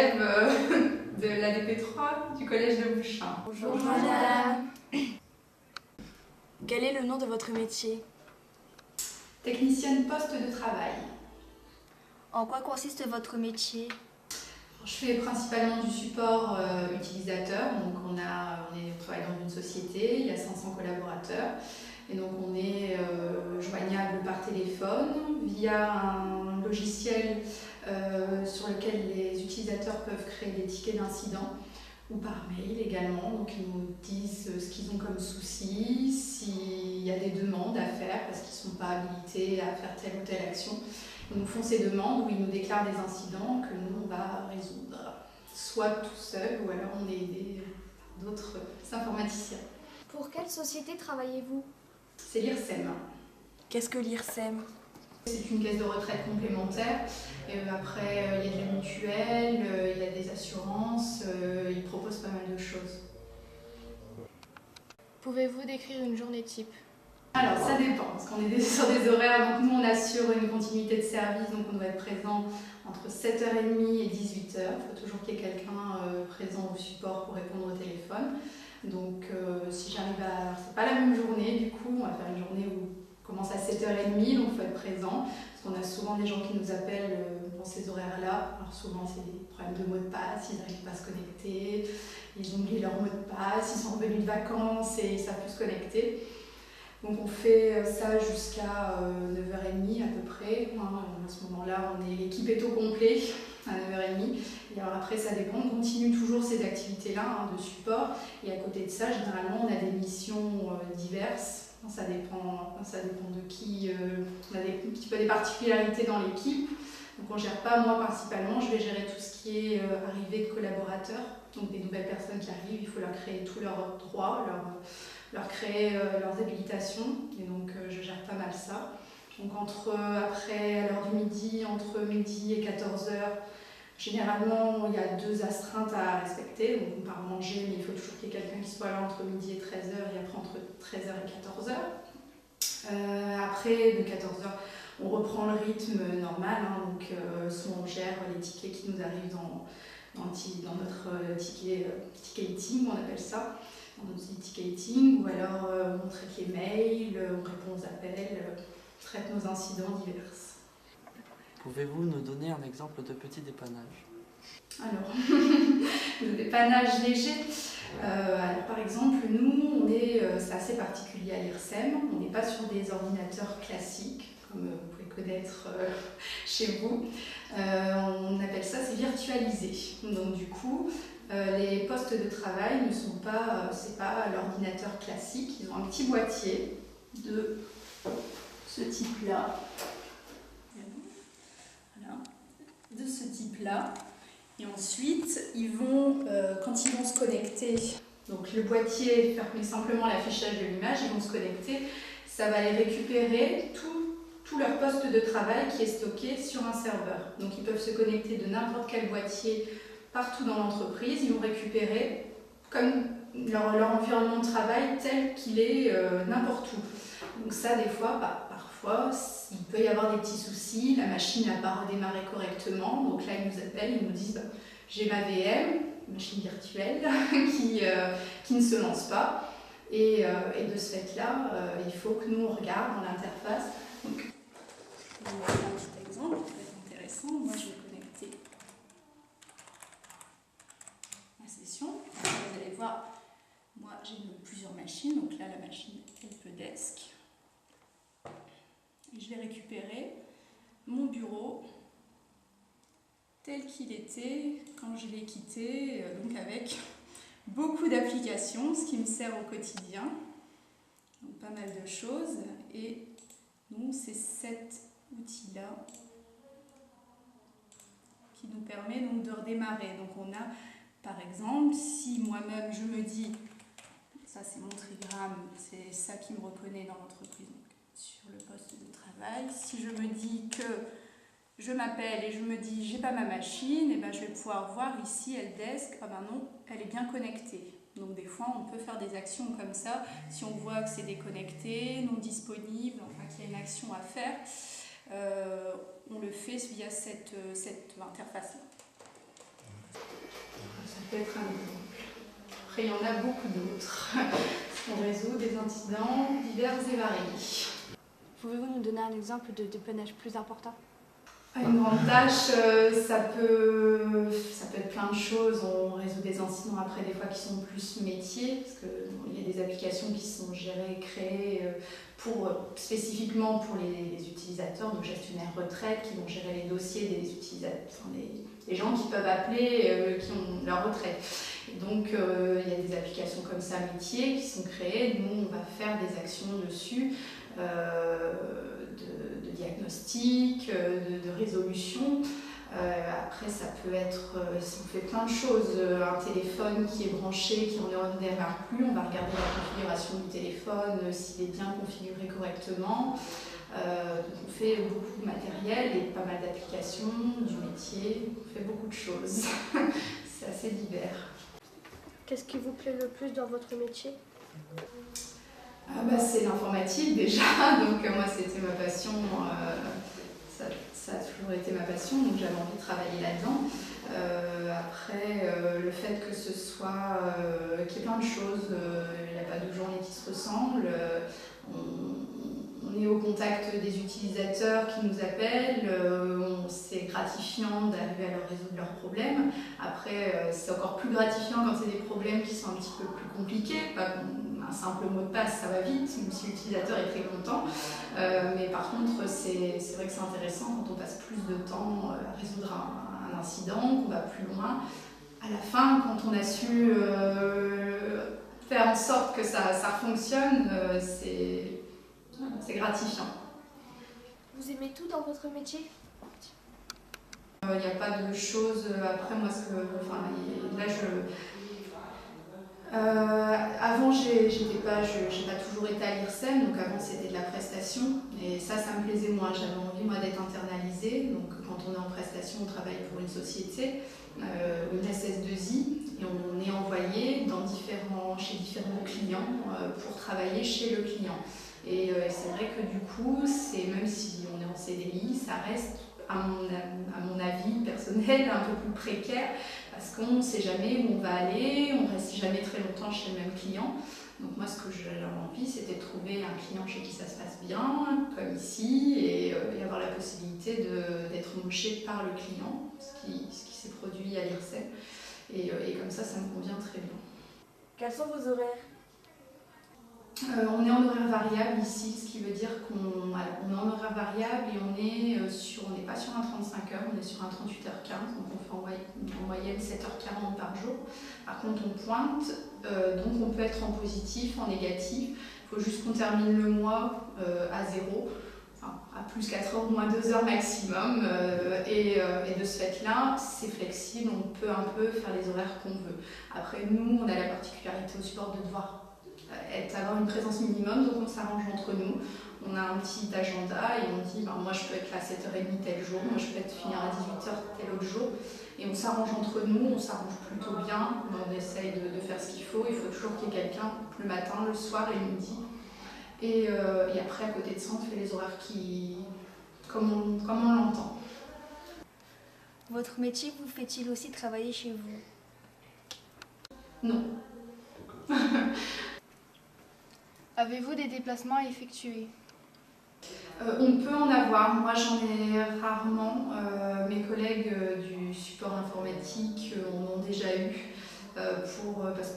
élève de l'ADP3 du collège de Bouchain. Bonjour madame. Quel est le nom de votre métier? Technicienne poste de travail. En quoi consiste votre métier? Je fais principalement du support utilisateur, donc on travaille dans une société, il y a 500 collaborateurs, et donc on est joignable par téléphone via un logiciel sur lequel les utilisateurs peuvent créer des tickets d'incident, ou par mail également, donc ils nous disent ce qu'ils ont comme soucis, s'il y a des demandes à faire parce qu'ils ne sont pas habilités à faire telle ou telle action. Ils nous font ces demandes où ils nous déclarent des incidents que nous on va résoudre, soit tout seul ou alors on est aidé par d'autres informaticiens. Pour quelle société travaillez-vous? C'est l'IRSEM. Qu'est-ce que l'IRSEM? C'est une caisse de retraite complémentaire. Et après, il y a de la mutuelle, il y a des assurances, ils proposent pas mal de choses. Pouvez-vous décrire une journée type? Alors ça dépend, parce qu'on est sur des horaires, donc nous on assure une continuité de service, donc on doit être présent entre 7h30 et 18h. Il faut toujours qu'il y ait quelqu'un présent au support pour répondre au téléphone. Donc si j'arrive à... C'est pas la même journée, du coup, on va faire une journée où on commence à 7h30, donc il faut être présent. Parce qu'on a souvent des gens qui nous appellent dans ces horaires-là. Alors souvent c'est des problèmes de mot de passe, ils n'arrivent pas à se connecter, ils ont oublié leur mot de passe, ils sont revenus de vacances et ils ne savent plus se connecter. Donc on fait ça jusqu'à 9h30 à peu près. À ce moment-là, l'équipe est au complet à 9h30. Et alors après, ça dépend. On continue toujours ces activités-là de support. Et à côté de ça, généralement, on a des missions diverses. Ça dépend de qui. On a un petit peu des particularités dans l'équipe. Donc on ne gère pas, moi principalement, je vais gérer tout ce qui est arrivée de collaborateurs. Donc des nouvelles personnes qui arrivent, il faut leur créer tous leurs droits, leur créer leurs habilitations, et donc je gère pas mal ça. Donc après, à l'heure du midi, entre midi et 14h, généralement il y a 2 astreintes à respecter, donc on part manger, mais il faut toujours qu'il y ait quelqu'un qui soit là entre midi et 13h, et après entre 13h et 14h. Après, de 14h, on reprend le rythme normal, donc soit on gère les tickets qui nous arrivent dans notre ticketing, on appelle ça, dans notre ticketing, ou alors on traite les mails, on répond aux appels, on traite nos incidents divers. Pouvez-vous nous donner un exemple de petit dépannage? Alors, le dépannage léger. Alors par exemple, nous, c'est assez particulier à l'IRSEM, on n'est pas sur des ordinateurs classiques, comme vous pouvez connaître chez vous. On appelle ça, c'est virtualisé. Donc du coup, les postes de travail ne sont pas, c'est pas l'ordinateur classique, ils ont un petit boîtier de ce type-là. Voilà, de ce type-là. Et ensuite, quand ils vont se connecter, donc le boîtier permet simplement l'affichage de l'image, ils vont se connecter, ça va les récupérer tout leur poste de travail qui est stocké sur un serveur. Donc ils peuvent se connecter de n'importe quel boîtier partout dans l'entreprise, ils vont récupérer comme leur environnement de travail tel qu'il est n'importe où. Donc ça, des fois, parfois, il peut y avoir des petits soucis, la machine n'a pas redémarré correctement, donc là ils nous appellent, ils nous disent j'ai ma VM, machine virtuelle, qui ne se lance pas, et de ce fait-là, il faut que nous on regarde dans l'interface. Donc, je vais vous montrer un petit exemple très intéressant. Moi je vais connecter ma session. Vous allez voir, moi j'ai plusieurs machines, donc là la machine Helpdesk. Je vais récupérer mon bureau tel qu'il était quand je l'ai quitté, donc avec beaucoup d'applications, ce qui me sert au quotidien, donc pas mal de choses, et donc c'est cet outil-là qui nous permet donc de redémarrer. Donc on a par exemple, si moi-même je me dis, ça c'est mon trigramme, c'est ça qui me reconnaît dans l'entreprise, sur le poste de travail. Si je me dis que je m'appelle et je me dis j'ai pas ma machine, et ben je vais pouvoir voir ici Helpdesk, ah ben non, elle est bien connectée. Donc des fois on peut faire des actions comme ça, si on voit que c'est déconnecté, non disponible, enfin qu'il y a une action à faire, on le fait via cette interface-là. peut être un exemple. Après, il y en a beaucoup d'autres. On résout des incidents divers et variés. Pouvez-vous nous donner un exemple de dépannage plus important? Une grande tâche, ça peut être plein de choses. On résout des incidents après des fois qui sont plus métiers, parce qu'il y a des applications qui sont gérées, créées spécifiquement pour les utilisateurs, donc gestionnaires retraite, qui vont gérer les dossiers des utilisateurs, enfin, les gens qui peuvent appeler, qui ont leur retraite. Et donc il y a des applications comme ça, métiers, qui sont créées. Nous, on va faire des actions dessus. De diagnostic, de résolution. Après, ça peut être, si on fait plein de choses, un téléphone qui est branché, qui ne démarre plus, on va regarder la configuration du téléphone, s'il est bien configuré correctement. On fait beaucoup de matériel et pas mal d'applications, du métier, on fait beaucoup de choses. C'est assez divers. Qu'est-ce qui vous plaît le plus dans votre métier? C'est l'informatique déjà, donc moi c'était ma passion, ça a toujours été ma passion, donc j'avais envie de travailler là-dedans. Après, le fait que ce soit, qu'il y ait plein de choses, il n'y a pas de journée qui se ressemble, on est au contact des utilisateurs qui nous appellent, c'est gratifiant d'arriver à leur résoudre leurs problèmes. Après, c'est encore plus gratifiant quand c'est des problèmes qui sont un petit peu plus compliqués. Un simple mot de passe, ça va vite, même si l'utilisateur est très content. Mais par contre, c'est vrai que c'est intéressant quand on passe plus de temps à résoudre un incident, qu'on va plus loin. À la fin, quand on a su faire en sorte que ça fonctionne, c'est gratifiant. Vous aimez tout dans votre métier? Il n'y a pas de choses. Après, moi, avant, j'ai pas toujours été à l'IRSEM, donc avant c'était de la prestation, et ça me plaisait moins. J'avais envie, moi, d'être internalisée. Donc, quand on est en prestation, on travaille pour une société, une SS2I, et on est envoyé chez différents clients pour travailler chez le client. Et c'est vrai que du coup, même si on est en CDI, ça reste, à mon avis personnel, un peu plus précaire, parce qu'on ne sait jamais où on va aller, on ne reste jamais très longtemps chez le même client. Donc moi, ce que j'avais envie, c'était de trouver un client chez qui ça se passe bien, comme ici, et avoir la possibilité d'être embauché par le client, ce qui s'est produit à l'IRSEM. Et comme ça me convient très bien. Quels sont vos horaires? On est en horaire variable ici, ce qui veut dire qu'on est en horaire variable et on n'est pas sur un 35 heures, on est sur un 38h15, donc on fait en moyenne 7h40 par jour. Par contre, on pointe, donc on peut être en positif, en négatif. Il faut juste qu'on termine le mois à 0, enfin, à plus 4 heures, moins 2 heures maximum. Et de ce fait-là, c'est flexible, on peut un peu faire les horaires qu'on veut. Après, nous, on a la particularité au support de devoir avoir une présence minimum, donc on s'arrange entre nous. On a un petit agenda et on dit moi je peux être là à 7h30 tel jour, moi je peux finir à 18h tel autre jour. Et on s'arrange entre nous, on s'arrange plutôt bien, on essaye de faire ce qu'il faut. Il faut toujours qu'il y ait quelqu'un le matin, le soir et le midi. Et après, à côté de ça, on fait les horaires comme on l'entend. Votre métier vous fait-il aussi travailler chez vous? Non. Avez-vous des déplacements à effectuer? On peut en avoir, moi j'en ai rarement. Mes collègues du support informatique en ont déjà eu parce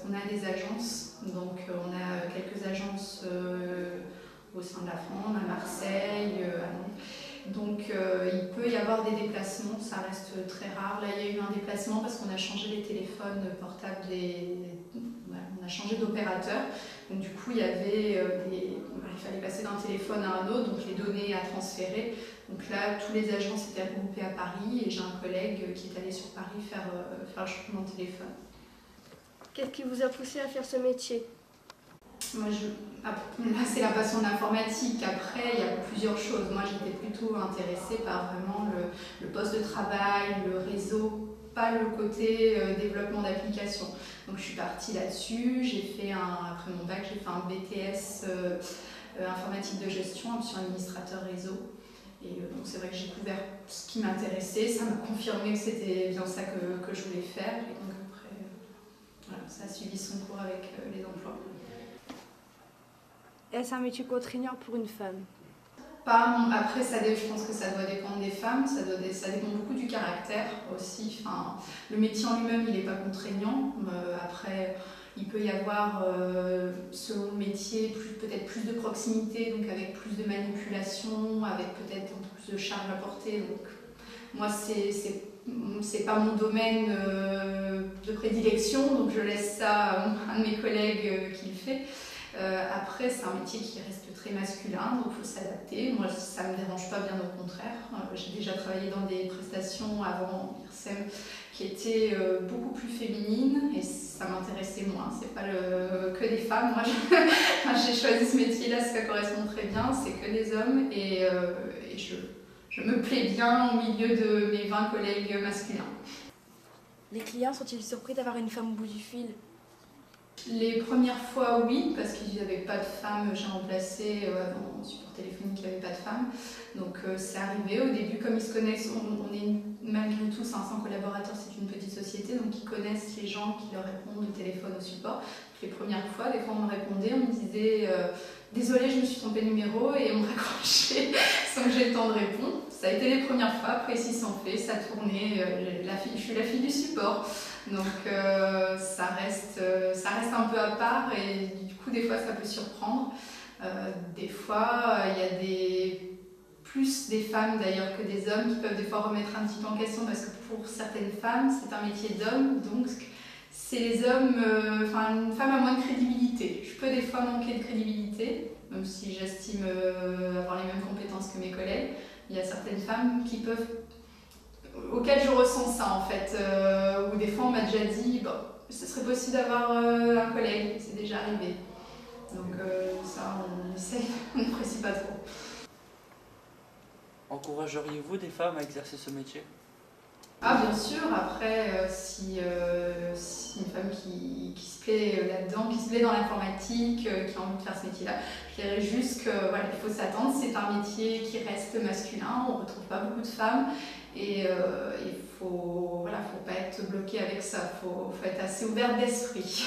qu'on a des agences. Donc on a quelques agences au sein de la France, à Marseille, à Nantes. Donc il peut y avoir des déplacements, ça reste très rare. Là il y a eu un déplacement parce qu'on a changé les téléphones portables, on a changé d'opérateur. Donc du coup il fallait passer d'un téléphone à un autre, donc les données à transférer. Donc là tous les agents s'étaient regroupés à Paris et j'ai un collègue qui est allé sur Paris faire le changement de téléphone. Qu'est-ce qui vous a poussé à faire ce métier? Moi, là, c'est la passion de l'informatique. Après, il y a plusieurs choses. Moi, j'étais plutôt intéressée par vraiment le poste de travail, le réseau, pas le côté développement d'applications. Donc, je suis partie là-dessus. Après mon bac, j'ai fait un BTS informatique de gestion, option administrateur réseau. Et donc, c'est vrai que j'ai découvert ce qui m'intéressait. Ça m'a confirmé que c'était bien ça que je voulais faire. Et donc, après, ça a suivi son cours avec les emplois. Est-ce un métier contraignant pour une femme? Après, je pense que ça doit dépendre des femmes, ça dépend beaucoup du caractère aussi. Enfin, le métier en lui-même, il n'est pas contraignant. Après, il peut y avoir, selon le métier, peut-être plus de proximité, donc avec plus de manipulation, avec peut-être un peu plus de charge à porter. Donc, moi, c'est pas mon domaine de prédilection, donc je laisse ça à un de mes collègues qui le fait. Après, c'est un métier qui reste très masculin, donc il faut s'adapter. Moi, ça ne me dérange pas, bien au contraire. J'ai déjà travaillé dans des prestations avant IRSEM qui étaient beaucoup plus féminines et ça m'intéressait moins. C'est pas que des femmes. Moi, j'ai choisi ce métier-là, ça correspond très bien. C'est que des hommes et je me plais bien au milieu de mes 20 collègues masculins. Les clients sont-ils surpris d'avoir une femme au bout du fil? Les premières fois, oui, parce qu'il n'y avait pas de femmes. J'ai remplacé avant en support téléphonique, il n'y avait pas de femmes. Donc c'est arrivé au début, comme ils se connaissent, on est malgré tout 500 collaborateurs, c'est une petite société, donc ils connaissent les gens qui leur répondent au téléphone, au support. Les premières fois, des fois on me répondait, on me disait désolé, je me suis trompée de numéro, et on me raccrochait sans que j'ai le temps de répondre. Ça a été les premières fois, après s'ils sont fait, ça tournait, je suis la fille du support. Donc ça reste un peu à part et du coup des fois ça peut surprendre. Des fois il y a plus des femmes d'ailleurs que des hommes qui peuvent des fois remettre un petit peu en question parce que pour certaines femmes c'est un métier d'homme, donc c'est les hommes, une femme a moins de crédibilité. Je peux des fois manquer de crédibilité, même si j'estime avoir les mêmes compétences que mes collègues. Il y a certaines femmes auquel je ressens ça en fait, où des fois on m'a déjà dit bon, ce serait possible d'avoir un collègue, c'est déjà arrivé. Donc ça on essaye, on n'apprécie pas trop. Encourageriez-vous des femmes à exercer ce métier? Ah bien sûr, après si une femme qui se plaît là-dedans, qui se plaît dans l'informatique, qui a envie de faire ce métier-là, je dirais juste que voilà, il faut s'attendre, c'est un métier qui reste masculin, on ne retrouve pas beaucoup de femmes et il faut pas être bloqué avec ça, faut être assez ouvert d'esprit.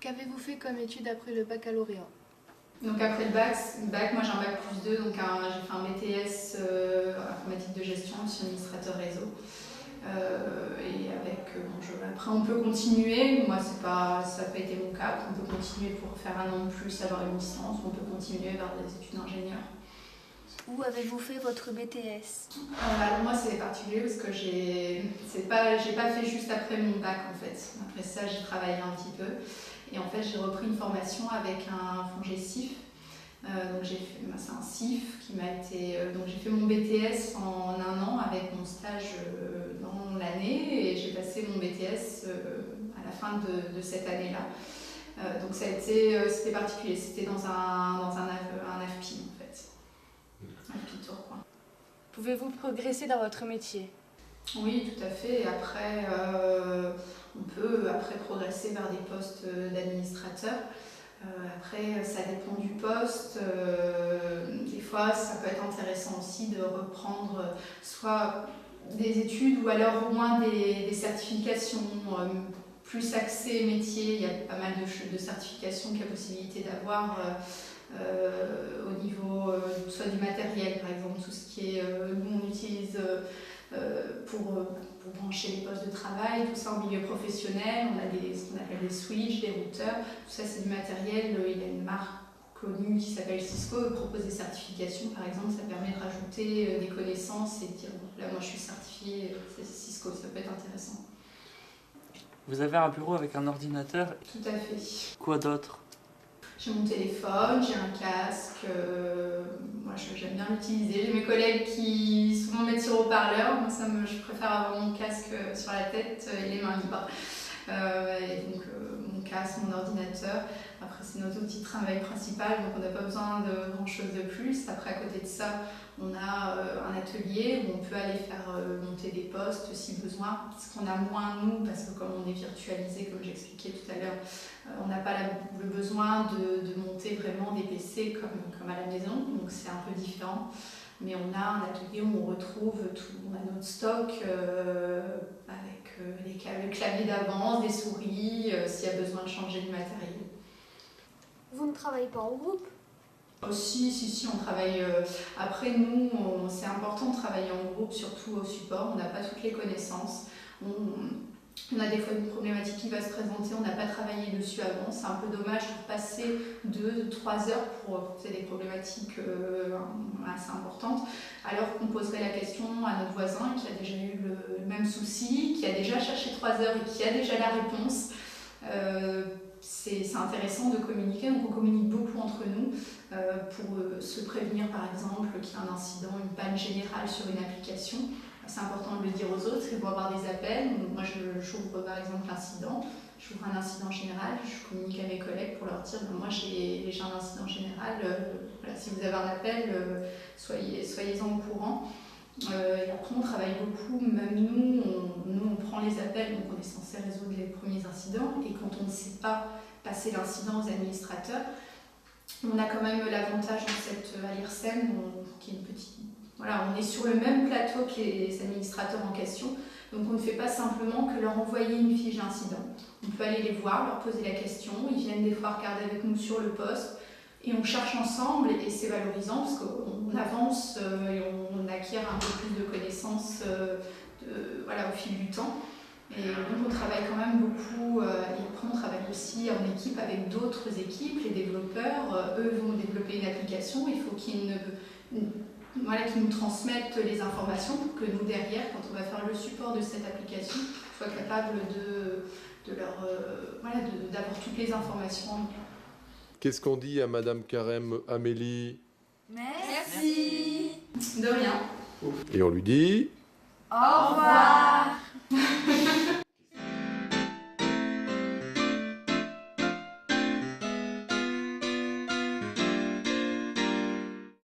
Qu'avez-vous fait comme étude après le baccalauréat? Donc après le bac, moi j'ai un bac +2, donc j'ai fait un BTS informatique de gestion, je suis administrateur réseau. Et après on peut continuer, moi ça n'a pas été mon cas, on peut continuer pour faire un an de plus, avoir une licence, on peut continuer vers des études d'ingénieur. Où avez-vous fait votre BTS? Alors moi c'est particulier parce que j'ai pas fait juste après mon bac en fait. Après ça j'ai travaillé un petit peu et en fait j'ai repris une formation avec un FONGECIF. Donc c'est un CIF qui m'a été. Donc j'ai fait mon BTS en un an avec mon stage dans l'année et j'ai passé mon BTS à la fin de cette année-là. Donc c'était particulier, c'était dans un AFPI en fait. AFPI Tourcoing. Pouvez-vous progresser dans votre métier? Oui, tout à fait. Et après, on peut progresser vers des postes d'administrateur. Après, ça dépend du poste. Des fois, ça peut être intéressant aussi de reprendre soit des études ou alors au moins des certifications plus axées métier. Il y a pas mal de certifications qu'il y a possibilité d'avoir au niveau soit du matériel, par exemple, tout ce qui est nous on utilise pour brancher les postes de travail, tout ça en milieu professionnel, on a ce qu'on appelle des switches, des routeurs, tout ça c'est du matériel, il y a une marque connue qui s'appelle Cisco, propose des certifications par exemple, ça permet de rajouter des connaissances et de dire là moi je suis certifiée, c'est Cisco, ça peut être intéressant. Vous avez un bureau avec un ordinateur? Tout à fait. Quoi d'autre? J'ai mon téléphone, j'ai un casque, moi j'aime bien l'utiliser. J'ai mes collègues qui souvent mettent sur haut-parleur, moi je préfère avoir mon casque sur la tête et les mains libres. Et donc mon casque, mon ordinateur, après c'est notre outil de travail principal, donc on n'a pas besoin de grand chose de plus. Après à côté de ça, on a un atelier où on peut aller faire monter des postes si besoin, ce qu'on a moins nous, parce que comme on est virtualisé, comme j'expliquais tout à l'heure, on n'a pas le besoin de monter vraiment des PC comme à la maison, donc c'est un peu différent. Mais on a un atelier où on retrouve tout, on a notre stock avec le clavier d'avance, des souris, s'il y a besoin de changer de matériel. Vous ne travaillez pas en groupe? Si, on travaille. Après, nous, c'est important de travailler en groupe, surtout au support. On n'a pas toutes les connaissances. On a des fois une problématique qui va se présenter, on n'a pas travaillé dessus avant. C'est un peu dommage de passer 2-3 heures pour poser des problématiques assez importantes, alors qu'on poserait la question à notre voisin qui a déjà eu le même souci, qui a déjà cherché 3 heures et qui a déjà la réponse. C'est intéressant de communiquer, donc on communique beaucoup entre nous pour se prévenir par exemple qu'il y a un incident, une panne générale sur une application. C'est important de le dire aux autres, ils vont avoir des appels. Moi j'ouvre par exemple l'incident, j'ouvre un incident général, je communique à mes collègues pour leur dire moi j'ai un incident général, voilà, si vous avez un appel, soyez-en au courant. Et après on travaille beaucoup, même nous on prend les appels, donc on est censé résoudre les premiers incidents, et quand on ne sait pas passer l'incident aux administrateurs, on a quand même l'avantage dans cette à l'IRSEM, qui est une petite... Voilà, on est sur le même plateau que les administrateurs en question, donc on ne fait pas simplement que leur envoyer une fiche d'incident. On peut aller les voir, leur poser la question, ils viennent des fois regarder avec nous sur le poste, et on cherche ensemble, et c'est valorisant parce qu'on avance et on acquiert un peu plus de connaissances voilà, au fil du temps. Et donc on travaille quand même beaucoup, et après on travaille aussi en équipe avec d'autres équipes, les développeurs, eux vont développer une application, il faut qu'ils nous transmettent les informations pour que nous derrière, quand on va faire le support de cette application, soient capables d'avoir toutes les informations en lien. Qu'est-ce qu'on dit à Madame Carême Amélie? Merci. De rien. Et on lui dit... Au revoir.